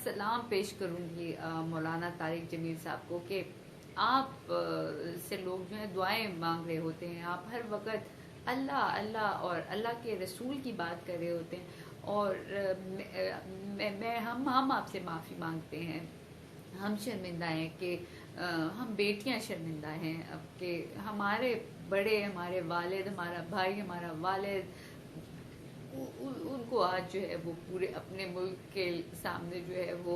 सलाम पेश करूंगी मौलाना तारिक जमील साहब को कि आप से लोग जो है दुआएं मांग रहे होते हैं, आप हर वक्त अल्लाह अल्लाह और अल्लाह के रसूल की बात कर रहे होते हैं। और हम आपसे माफ़ी मांगते हैं। हम शर्मिंदा हैं कि हम बेटियां शर्मिंदा हैं अब कि हमारे बड़े, हमारे वालिद, हमारा भाई, हमारा वालिद, उनको आज जो है वो पूरे अपने मुल्क के सामने जो है वो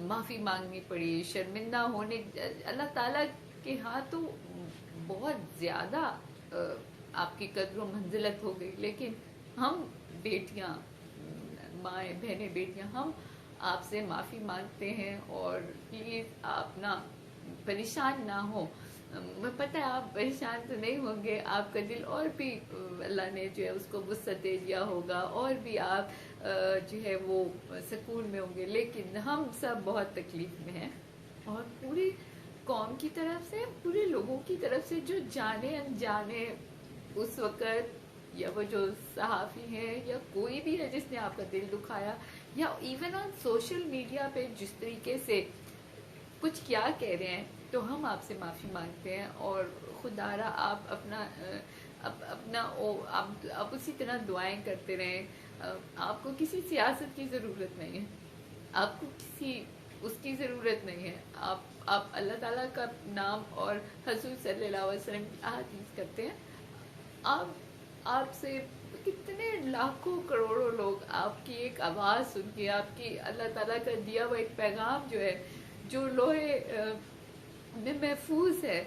माफ़ी मांगनी पड़ी, शर्मिंदा होने। अल्लाह ताला के यहाँ तो बहुत ज़्यादा आपकी कद्र मंजिलत हो गई, लेकिन हम बेटियां, माएँ बहनें बेटियां, हम आपसे माफ़ी मांगते हैं। और प्लीज़ आप ना परेशान ना हो। मैं पता है आप परेशान तो नहीं होंगे, आपका दिल और भी अल्लाह ने जो है उसको वुसअत दे दिया होगा, और भी आप जो है वो सुकून में होंगे, लेकिन हम सब बहुत तकलीफ में हैं। और पूरी कौम की तरफ से, पूरे लोगों की तरफ से जो जाने अनजाने उस वक़्त, या वो जो सहाफ़ी हैं या कोई भी है जिसने आपका दिल दुखाया, या इवन ऑन सोशल मीडिया पे जिस तरीके से कुछ क्या कह रहे हैं, तो हम आपसे माफ़ी मांगते हैं। और खुदारा आप अपना आप उसी तरह दुआएं करते रहें। आपको किसी सियासत की ज़रूरत नहीं है, आपको किसी उसकी ज़रूरत नहीं है। आप अल्लाह ताला का नाम और हजूर सल्लल्लाहु अलैहि वसल्लम की अहादीस करते हैं। आपसे कितने लाखों करोड़ों लोग आपकी एक आवाज़ सुन के, आपकी अल्लाह ताला का दिया हुआ एक पैगाम जो है, जो लोहे में महफूज है,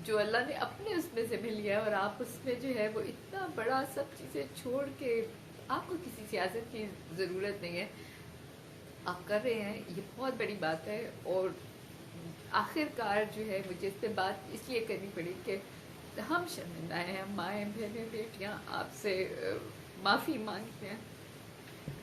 जो अल्लाह ने अपने उसमें से भी लिया है, और आप उसमें जो है वो इतना बड़ा सब चीज़ें छोड़ के, आपको किसी सियासत की ज़रूरत नहीं है, आप कर रहे हैं, ये बहुत बड़ी बात है। और आखिरकार जो है मुझे इस पर बात इसलिए करनी पड़ी कि हम शर्मिंदा हैं, हम माएँ बहनें बेटियाँ आपसे माफ़ी मांगते हैं,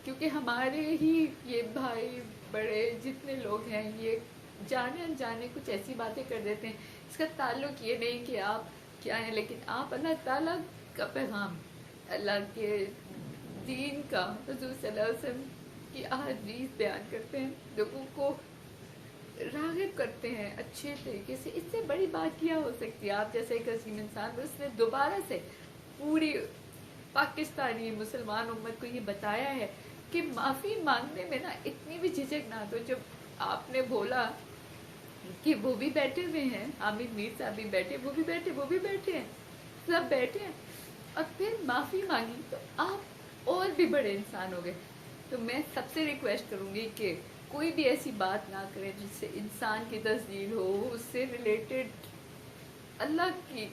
क्योंकि हमारे ही ये भाई बड़े जितने लोग हैं, ये जाने अनजाने कुछ ऐसी बातें कर देते हैं। इसका ताल्लुक ये नहीं कि आप क्या हैं, लेकिन आप अल्लाह ताला का पैगाम, अल्लाह के दीन का, हुज़ूर सल्लल्लाहु अलैहि वसल्लम की अहादीस बयान करते हैं, लोगों को राग़िब करते हैं अच्छे तरीके से। इससे बड़ी बात क्या हो सकती है? आप जैसे एक अजीम इंसान, उसने दोबारा से पूरी पाकिस्तानी मुसलमान उम्मत को ये बताया है कि माफ़ी मांगने में ना इतनी भी झिझक ना दो। जब आपने बोला कि वो भी बैठे हुए हैं, आमिर मीर साहब भी बैठे, वो भी बैठे, वो भी बैठे हैं, सब बैठे हैं, और फिर माफ़ी मांगी, तो आप और भी बड़े इंसान हो गए। तो मैं सबसे रिक्वेस्ट करूँगी कि कोई भी ऐसी बात ना करें जिससे इंसान की तस्दील हो, उससे रिलेटेड अल्लाह की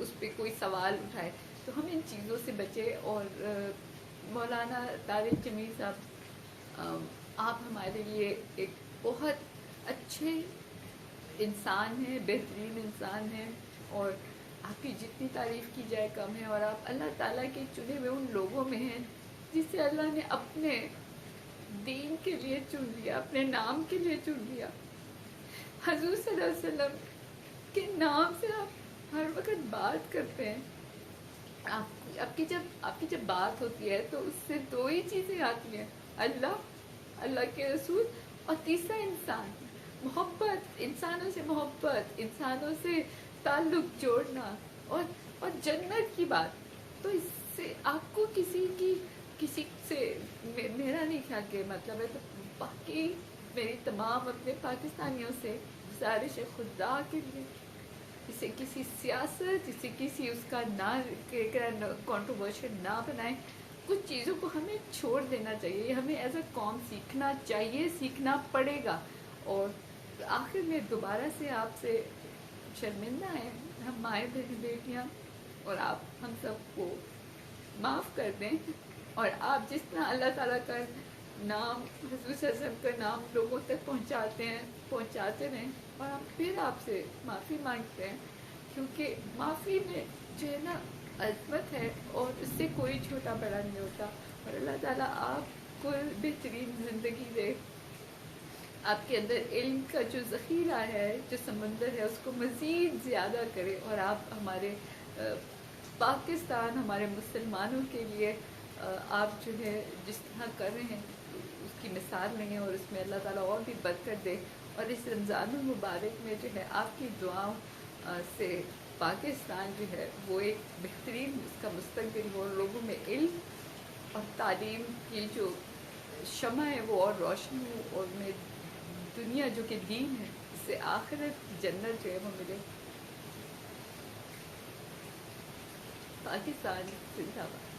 उस पर कोई सवाल उठाए, तो हम इन चीज़ों से बचें। और मौलाना तारिक जमील साहब, आप हमारे लिए एक बहुत अच्छे इंसान हैं, बेहतरीन इंसान हैं, और आपकी जितनी तारीफ़ की जाए कम है। और आप अल्लाह ताला के चुने हुए उन लोगों में हैं जिसे अल्लाह ने अपने दीन के लिए चुन लिया, अपने नाम के लिए चुन लिया। हजूर सल्लल्लाहु अलैहि वसल्लम के नाम से आप हर वक्त बात करते हैं। आपकी जब बात होती है तो उससे दो ही चीज़ें आती हैं, अल्लाह, अल्लाह के रसूल, और तीसरा इंसान। मोहब्बत, इंसानों से मोहब्बत, इंसानों से ताल्लुक़ जोड़ना, और जन्नत की बात। तो इससे आपको किसी से मेरा नहीं ख्याल के मतलब है। तो बाकी मेरी तमाम अपने पाकिस्तानियों से गुजारिश है, खुदा के लिए इसे किसी सियासत, इसे किसी उसका ना कंट्रोवर्शियल ना बनाएं। कुछ चीज़ों को हमें छोड़ देना चाहिए, हमें एज अ कौम सीखना चाहिए, सीखना पड़ेगा। और आखिर में दोबारा से आपसे शर्मिंदा हैं हम माएँ बहन बेटियाँ, और आप हम सबको माफ़ कर दें। और आप जिस तरह अल्लाह ताला का नाम, हुज़ूर सल्लल्लाहु अलैहि वसल्लम का नाम लोगों तक पहुँचाते रहें। और हम फिर आपसे माफ़ी मांगते हैं, क्योंकि माफ़ी में जो है ना अज़मत है, और इससे कोई छोटा बड़ा नहीं होता। और अल्लाह ताला आपको बेहतरीन ज़िंदगी दे, आपके अंदर इल्म का जो ज़ख़ीरा है, जो समंदर है, उसको मज़ीद ज़्यादा करे। और आप हमारे पाकिस्तान, हमारे मुसलमानों के लिए आप जो है जिस तरह कर रहे हैं, उसकी کی مثال نہیں ہے، اور اس میں اللہ تعالیٰ اور بھی برکت دے، اور اس رمضان المبارک میں جو ہے آپ کی دعاؤں سے پاکستان جو ہے وہ ایک بہترین اس کا مستقبل ہو، اور لوگوں میں علم اور تعلیم کی جو شمع ہے وہ اور روشن ہو، اور میں دنیا جو کہ دین ہے اس سے آخرت جنت جو ہے وہ ملے۔ پاکستان زندہ باد۔